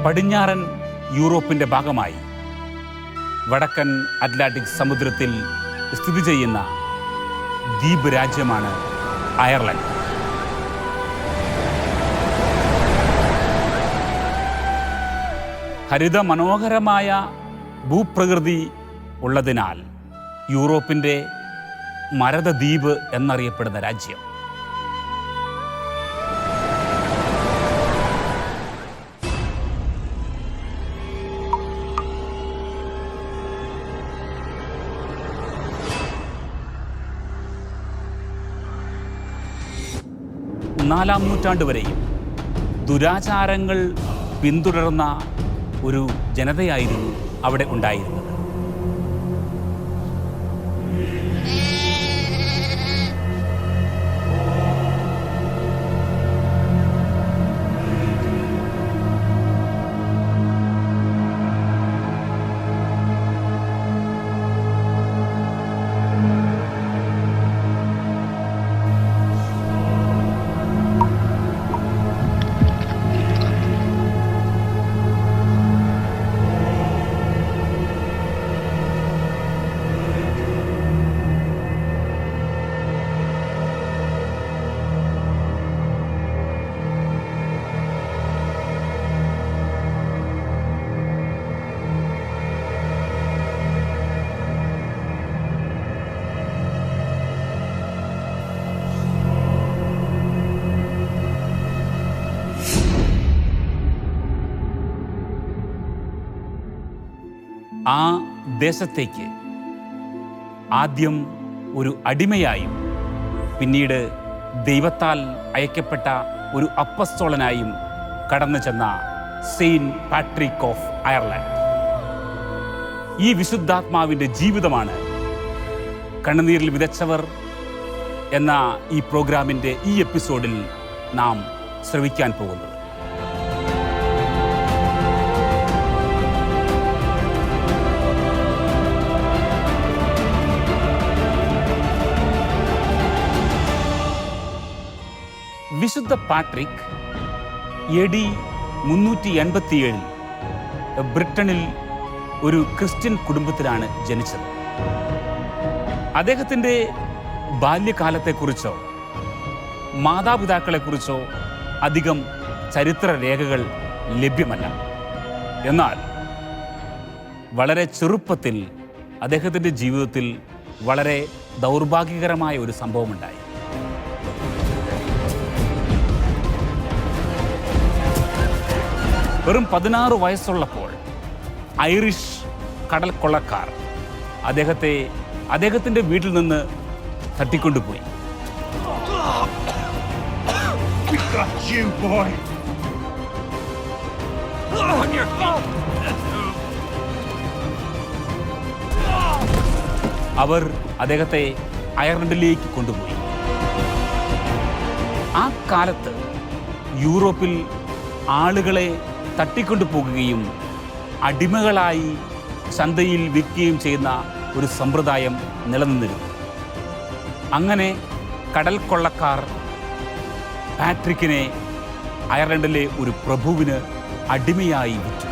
പടിഞ്ഞാറൻ യൂറോപ്പിൻ്റെ ഭാഗമായി വടക്കൻ അറ്റ്ലാന്റിക് സമുദ്രത്തിൽ സ്ഥിതി ചെയ്യുന്ന ദ്വീപ് രാജ്യമാണ് അയർലൻഡ്. ഹരിത മനോഹരമായ ഭൂപ്രകൃതി ഉള്ളതിനാൽ യൂറോപ്പിൻ്റെ മരത ദ്വീപ് എന്നറിയപ്പെടുന്ന രാജ്യം. നാലാം നൂറ്റാണ്ട് വരെയും ദുരാചാരങ്ങൾ പിന്തുടർന്ന ഒരു ജനതയായിരുന്നു അവിടെ ഉണ്ടായിരുന്നത്. ആ ദേശത്തേക്ക് ആദ്യം ഒരു അടിമയായും പിന്നീട് ദൈവത്താൽ അയക്കപ്പെട്ട ഒരു അപ്പസ്തോലനായും കടന്നു ചെന്ന സെയിന്റ് പാട്രിക് ഓഫ് അയർലൻഡ്. ഈ വിശുദ്ധാത്മാവിൻ്റെ ജീവിതമാണ് കണ്ണുനീരിൽ വിതച്ചവർ എന്ന ഈ പ്രോഗ്രാമിൻ്റെ ഈ എപ്പിസോഡിൽ നാം ശ്രവിക്കാൻ പോകുന്നത്. വിശുദ്ധ പാട്രിക് AD 387 ബ്രിട്ടനിൽ ഒരു ക്രിസ്ത്യൻ കുടുംബത്തിലാണ് ജനിച്ചത്. അദ്ദേഹത്തിൻ്റെ ബാല്യകാലത്തെക്കുറിച്ചോ മാതാപിതാക്കളെക്കുറിച്ചോ അധികം ചരിത്രരേഖകൾ ലഭ്യമല്ല. എന്നാൽ വളരെ ചെറുപ്പത്തിൽ അദ്ദേഹത്തിൻ്റെ ജീവിതത്തിൽ വളരെ ദൗർഭാഗ്യകരമായ ഒരു സംഭവമുണ്ടായി. വെറും 16 വയസ്സുള്ളപ്പോൾ ഐറിഷ് കടൽ കൊള്ളക്കാർ അദ്ദേഹത്തിൻ്റെ വീട്ടിൽ നിന്ന് തട്ടിക്കൊണ്ടുപോയി. അവർ അദ്ദേഹത്തെ അയർലൻഡിലേക്ക് കൊണ്ടുപോയി. ആ കാലത്ത് യൂറോപ്പിൽ ആളുകളെ തട്ടിക്കൊണ്ടു പോകുകയും അടിമകളായി ചന്തയിൽ വിൽക്കുകയും ചെയ്യുന്ന ഒരു സമ്പ്രദായം നിലനിന്നിരുന്നു. അങ്ങനെ കടൽ കൊള്ളക്കാർ പാട്രിക്കിനെ അയർലൻഡിലെ ഒരു പ്രഭുവിന് അടിമയായി വിറ്റു.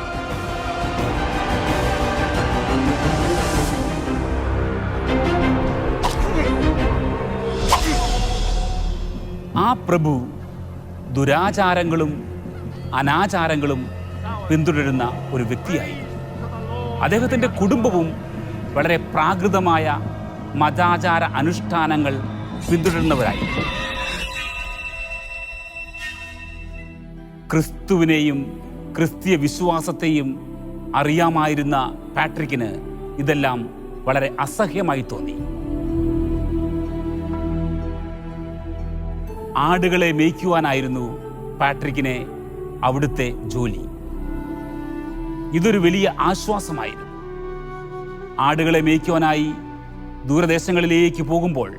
ആ പ്രഭു ദുരാചാരങ്ങളും അനാചാരങ്ങളും പിന്തുടരുന്ന ഒരു വ്യക്തിയായിരുന്നു. അദ്ദേഹത്തിൻ്റെ കുടുംബവും വളരെ പ്രാകൃതമായ മതാചാര അനുഷ്ഠാനങ്ങൾ പിന്തുടരുന്നവരായിരുന്നു. ക്രിസ്തുവിനെയും ക്രിസ്തീയ വിശ്വാസത്തെയും അറിയാമായിരുന്ന പാട്രിക്കിന് ഇതെല്ലാം വളരെ അസഹ്യമായി തോന്നി. ആടുകളെ മേയ്ക്കുവാനായിരുന്നു പാട്രിക്കിനെ അവിടുത്തെ ജോലി. ഇതൊരു വലിയ ആശ്വാസമായിരുന്നു. ആടുകളെ മേയ്ക്കുവാനായി ദൂരദേശങ്ങളിലേക്ക് പോകുമ്പോൾ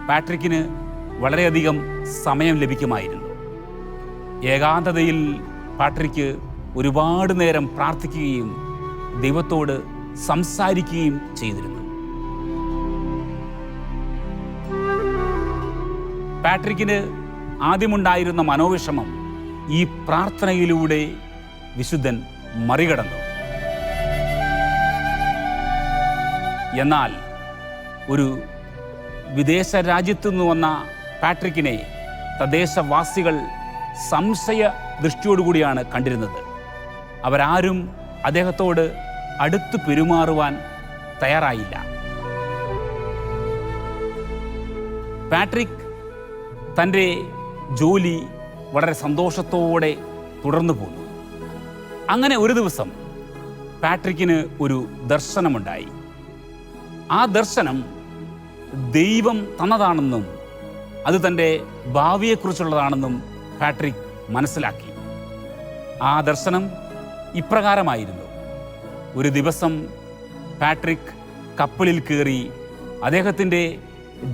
പാട്രിക്കിന് വളരെയധികം സമയം ലഭിക്കുമായിരുന്നു. ഏകാന്തതയിൽ പാട്രിക്ക് ഒരുപാട് നേരം പ്രാർത്ഥിക്കുകയും ദൈവത്തോട് സംസാരിക്കുകയും ചെയ്തിരുന്നു. പാട്രിക്കിന് ആദ്യമുണ്ടായിരുന്ന മനോവിഷമം ഈ പ്രാർത്ഥനയിലൂടെ വിശുദ്ധൻ മറികടന്നു. എന്നാൽ ഒരു വിദേശ രാജ്യത്തു നിന്ന് വന്ന പാട്രിക്കിനെ തദ്ദേശവാസികൾ സംശയ ദൃഷ്ടിയോടുകൂടിയാണ് കണ്ടിരുന്നത്. അവരാരും അദ്ദേഹത്തോട് അടുത്തു പെരുമാറുവാൻ തയ്യാറായില്ല. പാട്രിക് തൻ്റെ ജോലി വളരെ സന്തോഷത്തോടെ തുടർന്നു പോന്നു. അങ്ങനെ ഒരു ദിവസം പാട്രിക്കിന് ഒരു ദർശനമുണ്ടായി. ആ ദർശനം ദൈവം തന്നതാണെന്നും അത് തൻ്റെ ഭാവിയെക്കുറിച്ചുള്ളതാണെന്നും പാട്രിക് മനസ്സിലാക്കി. ആ ദർശനം ഇപ്രകാരമായിരുന്നു: ഒരു ദിവസം പാട്രിക് കപ്പലിൽ കയറി അദ്ദേഹത്തിൻ്റെ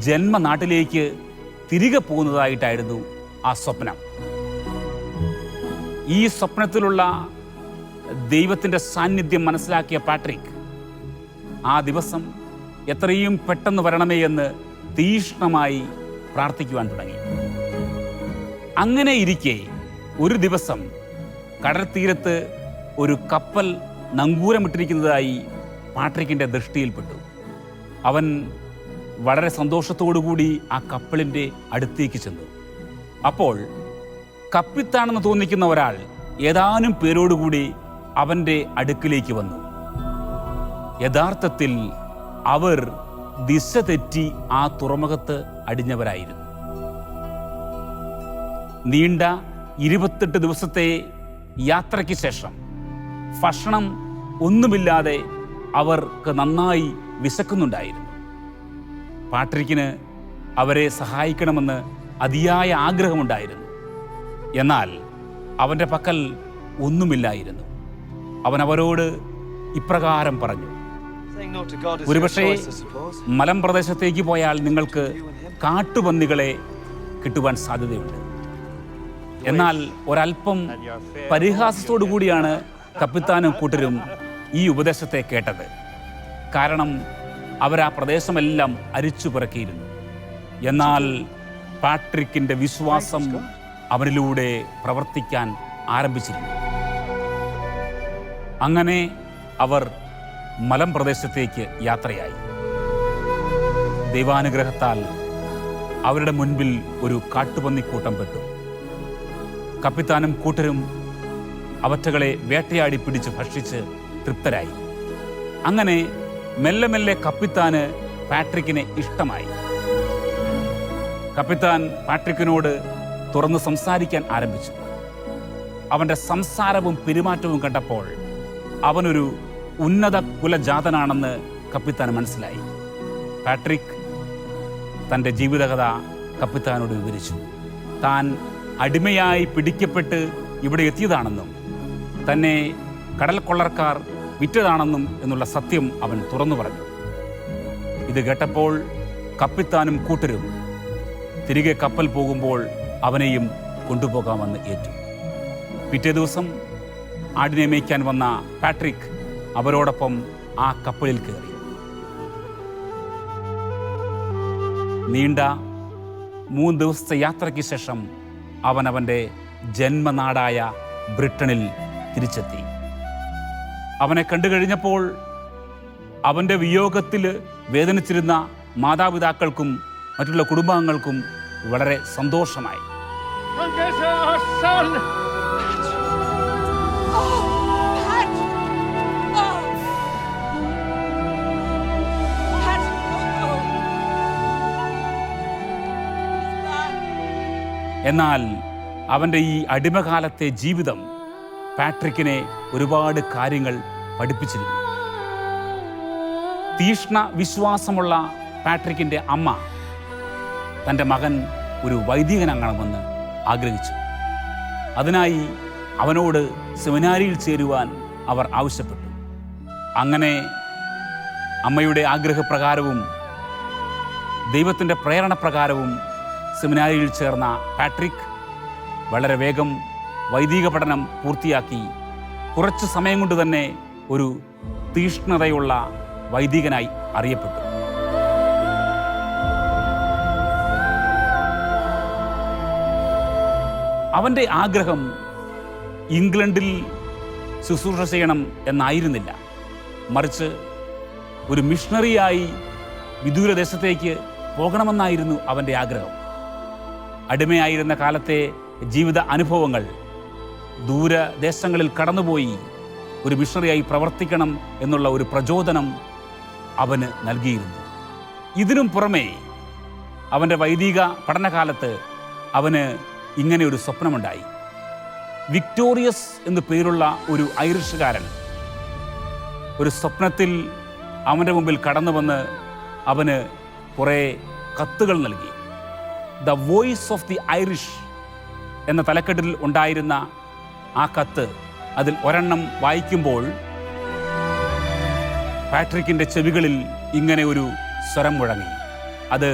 ജന്മനാട്ടിലേക്ക് തിരികെ പോകുന്നതായിട്ടായിരുന്നു ആ സ്വപ്നം. ഈ സ്വപ്നത്തിലുള്ള ദൈവത്തിൻ്റെ സാന്നിധ്യം മനസ്സിലാക്കിയ പാട്രിക് ആ ദിവസം എത്രയും പെട്ടെന്ന് വരണമേ എന്ന് തീക്ഷ്ണമായി പ്രാർത്ഥിക്കുവാൻ തുടങ്ങി. അങ്ങനെ ഇരിക്കെ ഒരു ദിവസം കടൽ തീരത്ത് ഒരു കപ്പൽ നങ്കൂരമിട്ടിരിക്കുന്നതായി പാട്രിക്കിൻ്റെ ദൃഷ്ടിയിൽപ്പെട്ടു. അവൻ വളരെ സന്തോഷത്തോടുകൂടി ആ കപ്പലിൻ്റെ അടുത്തേക്ക് ചെന്നു. അപ്പോൾ കപ്പിത്താണെന്ന് തോന്നിക്കുന്ന ഒരാൾ ഏതാനും പേരോടുകൂടി അവൻ്റെ അടുക്കിലേക്ക് വന്നു. യഥാർത്ഥത്തിൽ അവർ ദിശ തെറ്റി ആ തുറമുഖത്ത് അടിഞ്ഞവരായിരുന്നു. നീണ്ട 28 ദിവസത്തെ യാത്രയ്ക്ക് ശേഷം ഭക്ഷണം ഒന്നുമില്ലാതെ അവർക്ക് നന്നായി വിശക്കുന്നുണ്ടായിരുന്നു. പാട്രിക്കിന് അവരെ സഹായിക്കണമെന്ന് അതിയായ ആഗ്രഹമുണ്ടായിരുന്നു. എന്നാൽ അവൻ്റെ പക്കൽ ഒന്നുമില്ലായിരുന്നു. അവൻ അവരോട് ഇപ്രകാരം പറഞ്ഞു: ഒരുപക്ഷേ മലമ്പ്രദേശത്തേക്ക് പോയാൽ നിങ്ങൾക്ക് കാട്ടുപന്നികളെ കിട്ടുവാൻ സാധ്യതയുണ്ട്. എന്നാൽ ഒരല്പം പരിഹാസത്തോടു കൂടിയാണ് കപ്പിത്താനും കൂട്ടരും ഈ ഉപദേശത്തെ കേട്ടത്. കാരണം അവർ ആ പ്രദേശമെല്ലാം അരിച്ചു പിറക്കിയിരുന്നു. എന്നാൽ പാട്രിക്കിൻ്റെ വിശ്വാസം അവനിലൂടെ പ്രവർത്തിക്കാൻ ആരംഭിച്ചിരുന്നു. അങ്ങനെ അവർ മലമ്പ്രദേശത്തേക്ക് യാത്രയായി. ദൈവാനുഗ്രഹത്താൽ അവരുടെ മുൻപിൽ ഒരു കാട്ടുപന്നിക്കൂട്ടം പെട്ടു. കപ്പിത്താനും കൂട്ടരും അവറ്റകളെ വേട്ടയാടി പിടിച്ച് ഭക്ഷിച്ച് തൃപ്തരായി. അങ്ങനെ മെല്ലെ മെല്ലെ കപ്പിത്താന് പാട്രിക്കിനെ ഇഷ്ടമായി. കപ്പിത്താൻ പാട്രിക്കിനോട് തുറന്ന് സംസാരിക്കാൻ ആരംഭിച്ചു. അവൻ്റെ സംസാരവും പെരുമാറ്റവും കണ്ടപ്പോൾ അവനൊരു ഉന്നത കുലജാതനാണെന്ന് കപ്പിത്താൻ മനസ്സിലായി. പാട്രിക് തൻ്റെ ജീവിതകഥ കപ്പിത്താനോട് വിവരിച്ചു. താൻ അടിമയായി പിടിക്കപ്പെട്ട് ഇവിടെ എത്തിയതാണെന്നും തന്നെ കടൽ കൊള്ളക്കാർ വിറ്റതാണെന്നും എന്നുള്ള സത്യം അവൻ തുറന്നു പറഞ്ഞു. ഇത് കേട്ടപ്പോൾ കപ്പിത്താനും കൂട്ടരും തിരികെ കപ്പൽ പോകുമ്പോൾ അവനെയും കൊണ്ടുപോകാമെന്ന് ഏറ്റു. പിറ്റേ ദിവസം ആടിനെ മേയ്ക്കാൻ വന്ന പാട്രിക് അവരോടൊപ്പം ആ കപ്പലിൽ കയറി. നീണ്ട 3 ദിവസത്തെ യാത്രയ്ക്ക് ശേഷം അവൻ അവൻ്റെ ജന്മനാടായ ബ്രിട്ടനിൽ തിരിച്ചെത്തി. അവനെ കണ്ടു കഴിഞ്ഞപ്പോൾ അവൻ്റെ വിയോഗത്തിൽ വേദനിച്ചിരുന്ന മാതാപിതാക്കൾക്കും മറ്റുള്ള കുടുംബാംഗങ്ങൾക്കും വളരെ സന്തോഷമായി. എന്നാൽ അവൻ്റെ ഈ അടിമകാലത്തെ ജീവിതം പാട്രിക്കിനെ ഒരുപാട് കാര്യങ്ങൾ പഠിപ്പിച്ചിരുന്നു. തീക്ഷ്ണ വിശ്വാസമുള്ള പാട്രിക്കിൻ്റെ അമ്മ തൻ്റെ മകൻ ഒരു വൈദികനാകണമെന്ന് ആഗ്രഹിച്ചു. അതിനായി അവനോട് സെമിനാരിയിൽ ചേരുവാൻ അവർ ആവശ്യപ്പെട്ടു. അങ്ങനെ അമ്മയുടെ ആഗ്രഹപ്രകാരവും ദൈവത്തിൻ്റെ പ്രേരണപ്രകാരവും സെമിനാരിയിൽ ചേർന്ന പാട്രിക് വളരെ വേഗം വൈദിക പഠനം പൂർത്തിയാക്കി കുറച്ച് സമയം കൊണ്ട് തന്നെ ഒരു തീക്ഷ്ണതയുള്ള വൈദികനായി അറിയപ്പെട്ടു. അവൻ്റെ ആഗ്രഹം ഇംഗ്ലണ്ടിൽ ശുശ്രൂഷ ചെയ്യണം എന്നായിരുന്നില്ല, മറിച്ച് ഒരു മിഷണറിയായി വിദൂരദേശത്തേക്ക് പോകണമെന്നായിരുന്നു അവൻ്റെ ആഗ്രഹം. അടിമയായിരുന്ന കാലത്തെ ജീവിത അനുഭവങ്ങൾ ദൂരദേശങ്ങളിൽ കടന്നുപോയി ഒരു മിഷണറിയായി പ്രവർത്തിക്കണം എന്നുള്ള ഒരു പ്രചോദനം അവന് നൽകിയിരുന്നു. ഇതിനും പുറമേ അവൻ്റെ വൈദിക പഠനകാലത്ത് അവന് ഇങ്ങനെ ഒരു സ്വപ്നമുണ്ടായി. വിക്ടോറിയസ് എന്നു പേരുള്ള ഒരു ഐറിഷുകാരൻ ഒരു സ്വപ്നത്തിൽ അവൻ്റെ മുമ്പിൽ കടന്നു വന്ന് അവന് കുറേ കത്തുകൾ നൽകി. The voice of the Irish എന്ന തലക്കെട്ടിൽ ഉണ്ടായിരുന്ന ആ കത്ത്, അതിൽ ഒരെണ്ണം വായിക്കുമ്പോൾ പാട്രിക്കിൻ്റെ ചെവികളിൽ ഇങ്ങനെ ഒരു സ്വരം മുഴങ്ങി. അത്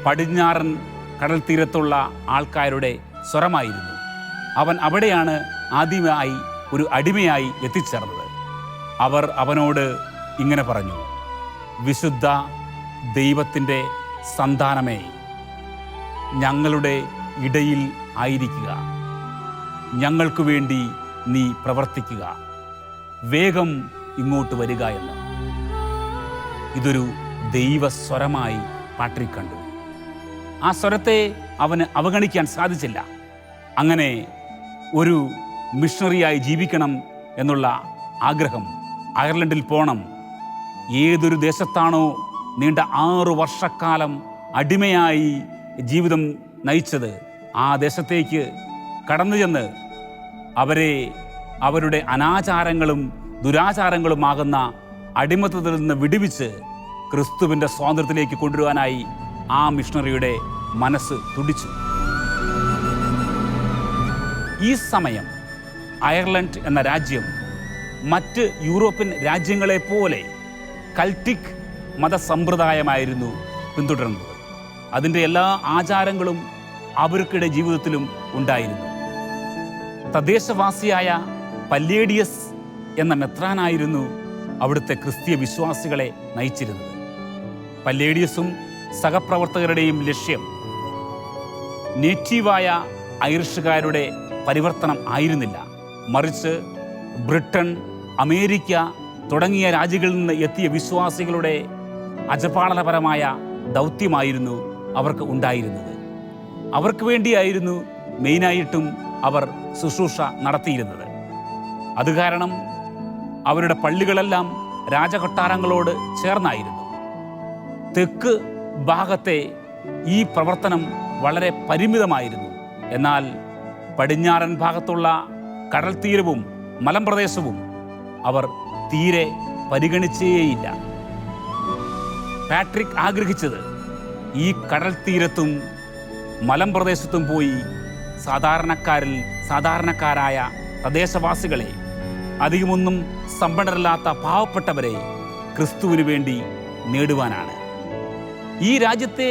പടിഞ്ഞാറൻ കടൽ തീരത്തുള്ള ആൾക്കാരുടെ സ്വരമായിരുന്നു. അവൻ അവിടെയാണ് ആദ്യമായി ഒരു അടിമയായി എത്തിച്ചേർന്നത്. അവർ അവനോട് ഇങ്ങനെ പറഞ്ഞു: വിശുദ്ധ ദൈവത്തിൻ്റെ സന്താനമേ, ഞങ്ങളുടെ ഇടയിൽ ആയിരിക്കുക, ഞങ്ങൾക്കു വേണ്ടി നീ പ്രവർത്തിക്കുക, വേഗം ഇങ്ങോട്ട് വരിക എന്ന്. ഇതൊരു ദൈവസ്വരമായി പാട്രിക് കണ്ടു. ആ സ്വരത്തെ അവന് അവഗണിക്കാൻ സാധിച്ചില്ല. അങ്ങനെ ഒരു മിഷണറിയായി ജീവിക്കണം എന്നുള്ള ആഗ്രഹം, അയർലൻഡിൽ പോകണം, ഏതൊരു ദേശത്താണോ നീണ്ട 6 വർഷക്കാലം അടിമയായി ജീവിതം നയിച്ചത്, ആ ദേശത്തേക്ക് കടന്നു ചെന്ന് അവരെ അവരുടെ അനാചാരങ്ങളും ദുരാചാരങ്ങളുമാകുന്ന അടിമത്തത്തിൽ നിന്ന് വിടുവിച്ച് ക്രിസ്തുവിൻ്റെ സ്വാതന്ത്ര്യത്തിലേക്ക് കൊണ്ടുവരുവാനായി ആ മിഷണറിയുടെ മനസ്സ് തുടിച്ചു. ഈ സമയം അയർലൻഡ് എന്ന രാജ്യം മറ്റ് യൂറോപ്യൻ രാജ്യങ്ങളെപ്പോലെ കൾട്ടിക് മതസമ്പ്രദായമായിരുന്നു പിന്തുടരുന്നത്. അതിൻ്റെ എല്ലാ ആചാരങ്ങളും അവർക്കിടെ ജീവിതത്തിലും ഉണ്ടായിരുന്നു. തദ്ദേശവാസിയായ പല്ലേഡിയസ് എന്ന മെത്രാനായിരുന്നു അവിടുത്തെ ക്രിസ്തീയ വിശ്വാസികളെ നയിച്ചിരുന്നത്. പല്ലേഡിയസും സഹപ്രവർത്തകരുടെയും ലക്ഷ്യം നേറ്റീവായ ഐറിഷുകാരുടെ പരിവർത്തനം ആയിരുന്നില്ല, മറിച്ച് ബ്രിട്ടൻ, അമേരിക്ക തുടങ്ങിയ രാജ്യങ്ങളിൽ നിന്ന് എത്തിയ വിശ്വാസികളുടെ അജപാളനപരമായ ദൗത്യമായിരുന്നു അവർക്ക് ഉണ്ടായിരുന്നത്. അവർക്ക് വേണ്ടിയായിരുന്നു മെയിനായിട്ടും അവർ ശുശ്രൂഷ നടത്തിയിരുന്നത്. അത് കാരണം അവരുടെ പള്ളികളെല്ലാം രാജകൊട്ടാരങ്ങളോട് ചേർന്നായിരുന്നു. തെക്ക് ഭാഗത്തെ ഈ പ്രവർത്തനം വളരെ പരിമിതമായിരുന്നു. എന്നാൽ പടിഞ്ഞാറൻ ഭാഗത്തുള്ള കടൽ തീരവും മലമ്പ്രദേശവും അവർ തീരെ പരിഗണിച്ചേയില്ല. പാട്രിക് ആഗ്രഹിച്ചത് ഈ കടൽ തീരത്തും മലമ്പ്രദേശത്തും പോയി സാധാരണക്കാരായ തദ്ദേശവാസികളെ, അധികമൊന്നും സമ്പന്നരല്ലാത്ത പാവപ്പെട്ടവരെ ക്രിസ്തുവിന് വേണ്ടി നേടുവാനാണ്. ഈ രാജ്യത്തെ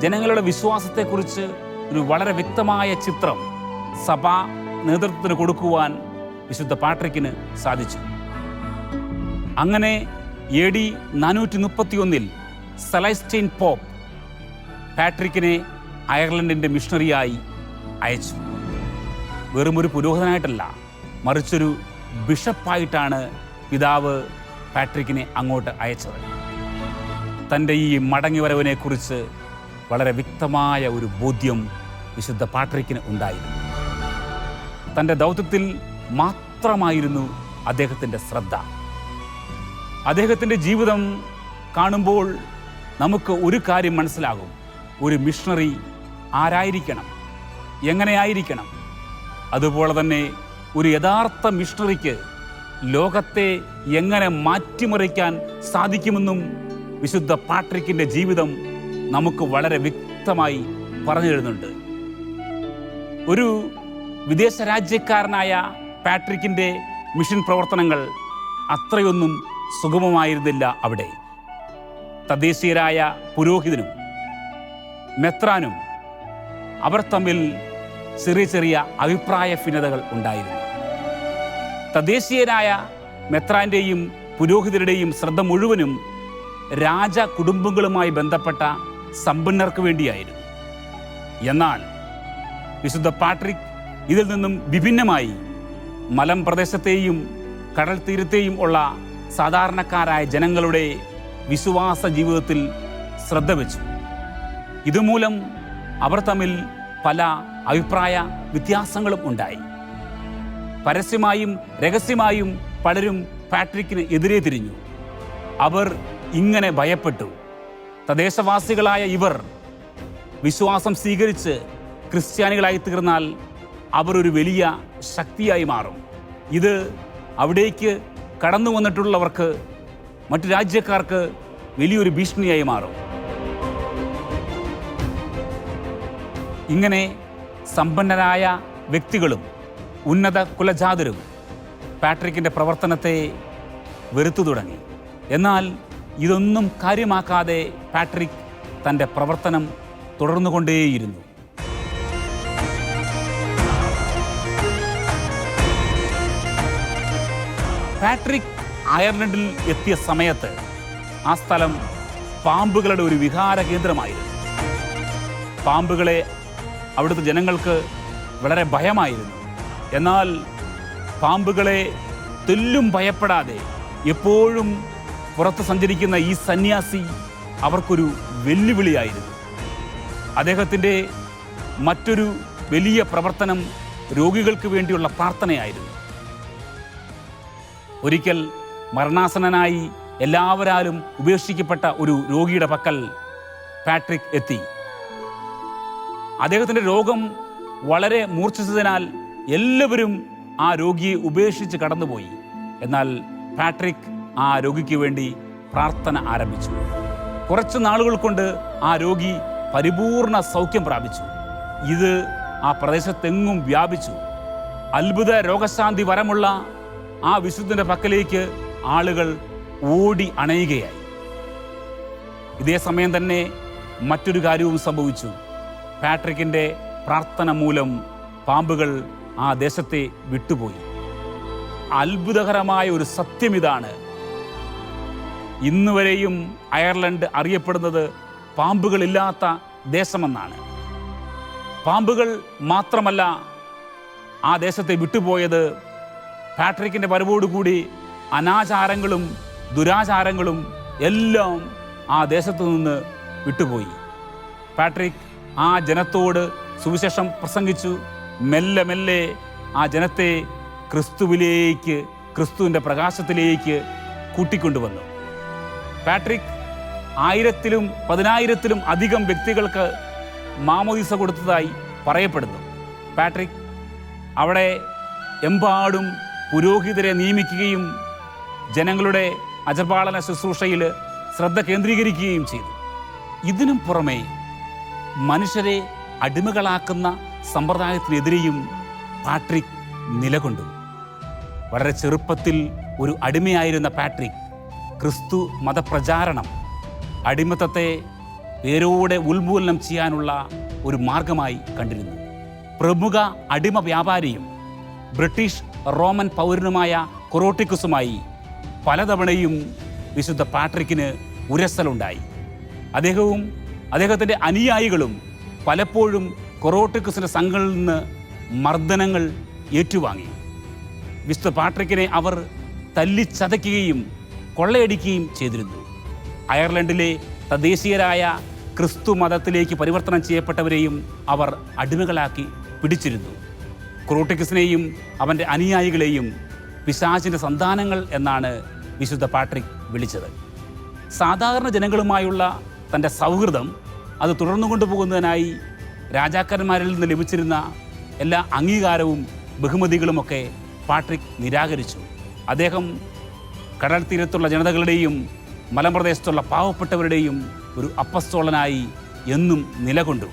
ജനങ്ങളുടെ വിശ്വാസത്തെക്കുറിച്ച് ഒരു വളരെ വ്യക്തമായ ചിത്രം സഭാ നേതൃത്വത്തിന് കൊടുക്കുവാൻ വിശുദ്ധ പാട്രിക്കിന് സാധിച്ചു. അങ്ങനെ AD 431 സെലസ്റ്റൈൻ പോപ്പ് പാട്രിക്കിനെ അയർലൻഡിൻ്റെ മിഷണറിയായി അയച്ചു. വെറുമൊരു പുരോഹിതനായിട്ടല്ല, മറിച്ചൊരു ബിഷപ്പായിട്ടാണ് പിതാവ് പാട്രിക്കിനെ അങ്ങോട്ട് അയച്ചത്. തൻ്റെ ഈ മടങ്ങിവരവിനെക്കുറിച്ച് വളരെ വ്യക്തമായ ഒരു ബോധ്യം വിശുദ്ധ പാട്രിക്കിന് ഉണ്ടായിരുന്നു. തൻ്റെ ദൗത്യത്തിൽ മാത്രമായിരുന്നു അദ്ദേഹത്തിൻ്റെ ശ്രദ്ധ. അദ്ദേഹത്തിൻ്റെ ജീവിതം കാണുമ്പോൾ നമുക്ക് ഒരു കാര്യം മനസ്സിലാകും: ഒരു മിഷണറി ആരായിരിക്കണം, എങ്ങനെയായിരിക്കണം. അതുപോലെ തന്നെ ഒരു യഥാർത്ഥ മിഷണറിക്ക് ലോകത്തെ എങ്ങനെ മാറ്റിമറിക്കാൻ സാധിക്കുമെന്നും വിശുദ്ധ പാട്രിക്കിൻ്റെ ജീവിതം നമുക്ക് വളരെ വ്യക്തമായി പറഞ്ഞു തരുന്നുണ്ട്. ഒരു വിദേശ രാജ്യക്കാരനായ പാട്രിക്കിൻ്റെ മിഷൻ പ്രവർത്തനങ്ങൾ അത്രയൊന്നും സുഗമമായിരുന്നില്ല. അവിടെ തദ്ദേശീയരായ പുരോഹിതനും മെത്രാനും അവർ തമ്മിൽ ചെറിയ ചെറിയ അഭിപ്രായ ഭിന്നതകൾ ഉണ്ടായിരുന്നു. തദ്ദേശീയരായ മെത്രാൻ്റെയും പുരോഹിതരുടെയും ശ്രദ്ധ മുഴുവനും രാജ കുടുംബങ്ങളുമായി ബന്ധപ്പെട്ട സമ്പന്നർക്ക് വേണ്ടിയായിരുന്നു. എന്നാൽ വിശുദ്ധ പാട്രിക് ഇതിൽ നിന്നും വിഭിന്നമായി മലമ്പ്രദേശത്തെയും കടൽ തീരത്തെയും ഉള്ള സാധാരണക്കാരായ ജനങ്ങളുടെ വിശ്വാസ ജീവിതത്തിൽ ശ്രദ്ധ വെച്ചു. ഇതുമൂലം അവർ തമ്മിൽ പല അഭിപ്രായ വ്യത്യാസങ്ങളും ഉണ്ടായി. പരസ്യമായും രഹസ്യമായും പലരും പാട്രിക്കിന് എതിരെ തിരിഞ്ഞു. അവർ ഇങ്ങനെ ഭയപ്പെട്ടു: തദ്ദേശവാസികളായ ഇവർ വിശ്വാസം സ്വീകരിച്ച് ക്രിസ്ത്യാനികളായി തീർന്നാൽ അവർ ഒരു വലിയ ശക്തിയായി മാറും. ഇത് അവിടേക്ക് കടന്നു വന്നിട്ടുള്ളവർക്ക്, മറ്റു രാജ്യക്കാർക്ക് വലിയൊരു ഭീഷണിയായി മാറും. ഇങ്ങനെ സമ്പന്നരായ വ്യക്തികളും ഉന്നത കുലജാതരും പാട്രിക്കിൻ്റെ പ്രവർത്തനത്തെ വെറുത്തു തുടങ്ങി. എന്നാൽ ഇതൊന്നും കാര്യമാക്കാതെ പാട്രിക് തൻ്റെ പ്രവർത്തനം തുടർന്നുകൊണ്ടേയിരുന്നു. പാട്രിക് അയർലൻഡിൽ എത്തിയ സമയത്ത് ആ സ്ഥലം പാമ്പുകളുടെ ഒരു വിഹാര കേന്ദ്രമായിരുന്നു. പാമ്പുകളെ അവിടുത്തെ ജനങ്ങൾക്ക് വളരെ ഭയമായിരുന്നു. എന്നാൽ പാമ്പുകളെ തെല്ലും ഭയപ്പെടാതെ എപ്പോഴും പുറത്ത് സഞ്ചരിക്കുന്ന ഈ സന്യാസി അവർക്കൊരു വെല്ലുവിളിയായിരുന്നു. അദ്ദേഹത്തിൻ്റെ മറ്റൊരു വലിയ പ്രവർത്തനം രോഗികൾക്ക് വേണ്ടിയുള്ള പ്രാർത്ഥനയായിരുന്നു. ഒരിക്കൽ മരണാസന്നനായി എല്ലാവരാലും ഉപേക്ഷിക്കപ്പെട്ട ഒരു രോഗിയുടെ പക്കൽ പാട്രിക് എത്തി. അദ്ദേഹത്തിൻ്റെ രോഗം വളരെ മൂർച്ഛിച്ചതിനാൽ എല്ലാവരും ആ രോഗിയെ ഉപേക്ഷിച്ച് കടന്നുപോയി. എന്നാൽ പാട്രിക് ആ രോഗിക്ക് വേണ്ടി പ്രാർത്ഥന ആരംഭിച്ചു. കുറച്ച് നാളുകൾ കൊണ്ട് ആ രോഗി പരിപൂർണ സൗഖ്യം പ്രാപിച്ചു. ഇത് ആ പ്രദേശത്തെങ്ങും വ്യാപിച്ചു. അത്ഭുത രോഗശാന്തി വരമുള്ള ആ വിശുദ്ധൻ്റെ പക്കലേക്ക് ആളുകൾ ഓടി അണയുകയായി. ഇതേ സമയം തന്നെ മറ്റൊരു കാര്യവും സംഭവിച്ചു. പാട്രിക്കിൻ്റെ പ്രാർത്ഥന മൂലം പാമ്പുകൾ ആ ദേശത്തെ വിട്ടുപോയി. അത്ഭുതകരമായ ഒരു സത്യം ഇതാണ്: ഇന്നുവരെയും അയർലൻഡ് അറിയപ്പെടുന്നത് പാമ്പുകളില്ലാത്ത ദേശമെന്നാണ്. പാമ്പുകൾ മാത്രമല്ല ആ ദേശത്തെ വിട്ടുപോയത്, പാട്രിക്കിൻ്റെ വരവോടുകൂടി അനാചാരങ്ങളും ദുരാചാരങ്ങളും എല്ലാം ആ ദേശത്തു നിന്ന് വിട്ടുപോയി. പാട്രിക് ആ ജനത്തോട് സുവിശേഷം പ്രസംഗിച്ചു. മെല്ലെ മെല്ലെ ആ ജനത്തെ ക്രിസ്തുവിലേക്ക്, ക്രിസ്തുവിൻ്റെ പ്രകാശത്തിലേക്ക് കൂട്ടിക്കൊണ്ടുവന്നു. പാട്രിക് 1000-ലും 10,000-ലും അധികം വ്യക്തികൾക്ക് മാമോദീസ കൊടുത്തതായി പറയപ്പെടുന്നു. പാട്രിക് അവിടെ എമ്പാടും പുരോഹിതരെ നിയമിക്കുകയും ജനങ്ങളുടെ അജപാലന ശുശ്രൂഷയിൽ ശ്രദ്ധ കേന്ദ്രീകരിക്കുകയും ചെയ്തു. ഇതിനും പുറമെ മനുഷ്യരെ അടിമകളാക്കുന്ന സമ്പ്രദായത്തിനെതിരെയും പാട്രിക് നിലകൊണ്ടു. വളരെ ചെറുപ്പത്തിൽ ഒരു അടിമയായിരുന്ന പാട്രിക് ക്രിസ്തു മതപ്രചാരണം, അടിമത്തത്തെ വേരോടെ ഉന്മൂലനം ചെയ്യാനുള്ള ഒരു മാർഗമായി കണ്ടിരുന്നു. പ്രമുഖ അടിമ വ്യാപാരിയും ബ്രിട്ടീഷ് റോമൻ പൗരനുമായ കൊറോട്ടിക്കുസുമായി പലതവണയും വിശുദ്ധ പാട്രിക്കിന് ഉരസലുണ്ടായി. അദ്ദേഹവും അദ്ദേഹത്തിൻ്റെ അനുയായികളും പലപ്പോഴും കൊറോട്ടിക്കുസിൻ്റെ സംഘങ്ങളിൽ നിന്ന് മർദ്ദനങ്ങൾ ഏറ്റുവാങ്ങി. വിശുദ്ധ പാട്രിക്കിനെ അവർ തല്ലിച്ചതയ്ക്കുകയും കൊള്ളയടിക്കുകയും ചെയ്തിരുന്നു. അയർലൻഡിലെ തദ്ദേശീയരായ ക്രിസ്തു മതത്തിലേക്ക് പരിവർത്തനം ചെയ്യപ്പെട്ടവരെയും അവർ അടിമകളാക്കി പിടിച്ചിരുന്നു. കൊറോട്ടിക്കസിനെയും അവൻ്റെ അനുയായികളെയും പിശാചിൻ്റെ സന്താനങ്ങൾ എന്നാണ് വിശുദ്ധ പാട്രിക് വിളിച്ചത്. സാധാരണ ജനങ്ങളുമായുള്ള തൻ്റെ സൗഹൃദം അത് തുടർന്നു കൊണ്ടുപോകുന്നതിനായി രാജാക്കന്മാരിൽ നിന്ന് ലഭിച്ചിരുന്ന എല്ലാ അംഗീകാരവും ബഹുമതികളുമൊക്കെ പാട്രിക് നിരാകരിച്ചു. അദ്ദേഹം കടൽ തീരത്തുള്ള ജനതകളുടെയും മലമ്പ്രദേശത്തുള്ള പാവപ്പെട്ടവരുടെയും ഒരു അപ്പസ്തോലനായി എന്നും നിലകൊണ്ടു.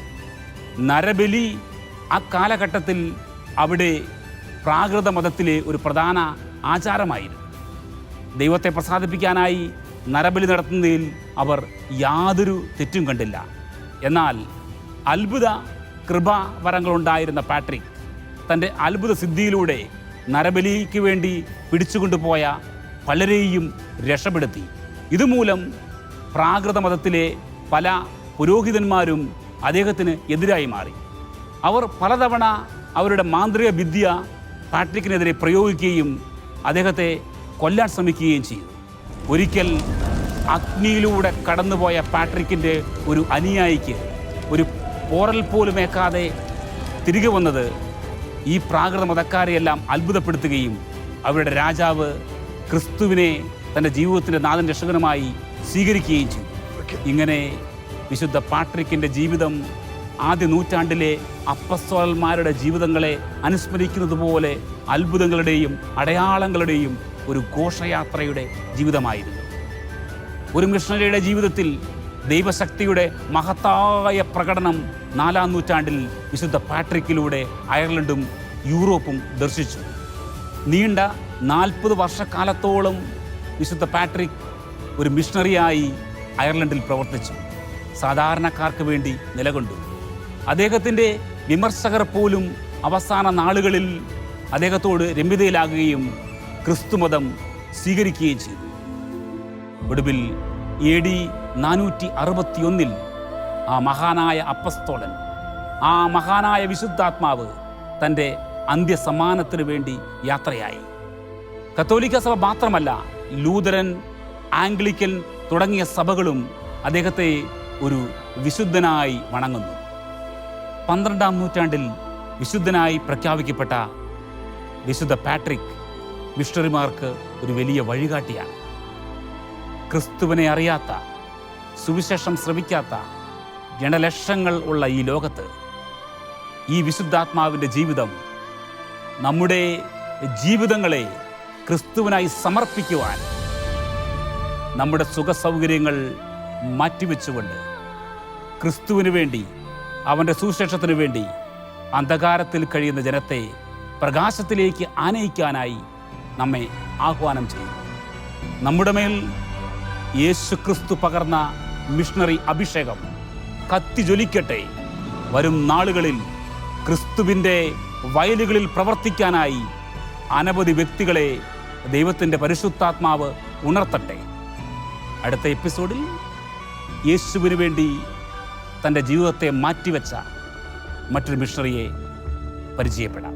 നരബലി ആ കാലഘട്ടത്തിൽ അവിടെ പ്രാകൃത മതത്തിലെ ഒരു പ്രധാന ആചാരമായിരുന്നു. ദൈവത്തെ പ്രസാദിപ്പിക്കാനായി നരബലി നടത്തുന്നതിൽ അവർ യാതൊരു തെറ്റും കണ്ടില്ല. എന്നാൽ അത്ഭുത കൃപാവരങ്ങളുണ്ടായിരുന്ന പാട്രിക് തൻ്റെ അത്ഭുത സിദ്ധിയിലൂടെ നരബലിക്ക് വേണ്ടി പിടിച്ചുകൊണ്ടുപോയ പലരെയും രക്ഷപ്പെടുത്തി. ഇതുമൂലം പ്രാകൃത മതത്തിലെ പല പുരോഹിതന്മാരും അദ്ദേഹത്തിന് എതിരായി മാറി. അവർ പലതവണ അവരുടെ മാന്ത്രിക വിദ്യ പാട്രിക്കിനെതിരെ പ്രയോഗിക്കുകയും അദ്ദേഹത്തെ കൊല്ലാൻ ശ്രമിക്കുകയും ചെയ്തു. ഒരിക്കൽ അഗ്നിയിലൂടെ കടന്നുപോയ പാട്രിക്കിൻ്റെ ഒരു അനുയായിക്ക് ഒരു പോറൽ പോലും ഏക്കാതെ തിരികെ വന്നത് ഈ പ്രാകൃത മതക്കാരെയെല്ലാം അത്ഭുതപ്പെടുത്തുകയും അവരുടെ രാജാവ് ക്രിസ്തുവിനെ തൻ്റെ ജീവിതത്തിൻ്റെ നാഥൻ രക്ഷകനുമായി സ്വീകരിക്കുകയും ചെയ്തു. ഇങ്ങനെ വിശുദ്ധ പാട്രിക്കിൻ്റെ ജീവിതം ആദ്യ നൂറ്റാണ്ടിലെ അപ്പസ്തോലന്മാരുടെ ജീവിതങ്ങളെ അനുസ്മരിക്കുന്നത് പോലെ അത്ഭുതങ്ങളുടെയും അടയാളങ്ങളുടെയും ഒരു ഘോഷയാത്രയുടെ ജീവിതമായിരുന്നു. ഒരു മിഷണറിയുടെ ജീവിതത്തിൽ ദൈവശക്തിയുടെ മഹത്തായ പ്രകടനം 4-ാം നൂറ്റാണ്ടിൽ വിശുദ്ധ പാട്രിക്കിലൂടെ അയർലൻഡും യൂറോപ്പും ദർശിച്ചു. നീണ്ട 40 വർഷക്കാലത്തോളം വിശുദ്ധ പാട്രിക് ഒരു മിഷണറിയായി അയർലൻഡിൽ പ്രവർത്തിച്ചു. സാധാരണക്കാർക്ക് വേണ്ടി നിലകൊണ്ടു. അദ്ദേഹത്തിൻ്റെ വിമർശകർ പോലും അവസാന നാളുകളിൽ അദ്ദേഹത്തോട് രമ്യതയിലാകുകയും ക്രിസ്തുമതം സ്വീകരിക്കുകയും ചെയ്തു. ഒടുവിൽ AD 461 ആ മഹാനായ അപ്പസ്തോലൻ, ആ മഹാനായ വിശുദ്ധാത്മാവ് തൻ്റെ അന്ത്യസമ്മാനത്തിന് വേണ്ടി യാത്രയായി. കത്തോലിക്ക സഭ മാത്രമല്ല, ലൂതറൻ, ആംഗ്ലിക്കൻ തുടങ്ങിയ സഭകളും അദ്ദേഹത്തെ ഒരു വിശുദ്ധനായി വണങ്ങുന്നു. 12-ാം നൂറ്റാണ്ടിൽ വിശുദ്ധനായി പ്രഖ്യാപിക്കപ്പെട്ട വിശുദ്ധ പാട്രിക് മിഷണറിമാർക്ക് ഒരു വലിയ വഴികാട്ടിയാണ്. ക്രിസ്തുവിനെ അറിയാത്ത, സുവിശേഷം ശ്രവിക്കാത്ത ജനലക്ഷങ്ങൾ ഉള്ള ഈ ലോകത്ത് ഈ വിശുദ്ധാത്മാവിൻ്റെ ജീവിതം നമ്മുടെ ജീവിതങ്ങളെ ക്രിസ്തുവിനായി സമർപ്പിക്കുവാൻ, നമ്മുടെ സുഖസൗകര്യങ്ങൾ മാറ്റിവെച്ചുകൊണ്ട് ക്രിസ്തുവിന് വേണ്ടി, അവൻ്റെ സുവിശേഷത്തിന് വേണ്ടി അന്ധകാരത്തിൽ കഴിയുന്ന ജനത്തെ പ്രകാശത്തിലേക്ക് ആനയിക്കാനായി നമ്മെ ആഹ്വാനം ചെയ്യും. നമ്മുടെ മേൽ യേശുക്രിസ്തു പകർന്ന മിഷണറി അഭിഷേകം കത്തിജ്വലിക്കട്ടെ. വരും നാളുകളിൽ ക്രിസ്തുവിൻ്റെ വയലുകളിൽ പ്രവർത്തിക്കാനായി അനവധി വ്യക്തികളെ ദൈവത്തിൻ്റെ പരിശുദ്ധാത്മാവ് ഉണർത്തട്ടെ. അടുത്ത എപ്പിസോഡിൽ യേശുവിന് വേണ്ടി തൻ്റെ ജീവിതത്തെ മാറ്റിവെച്ച മറ്റൊരു മിഷണറിയെ പരിചയപ്പെടാം.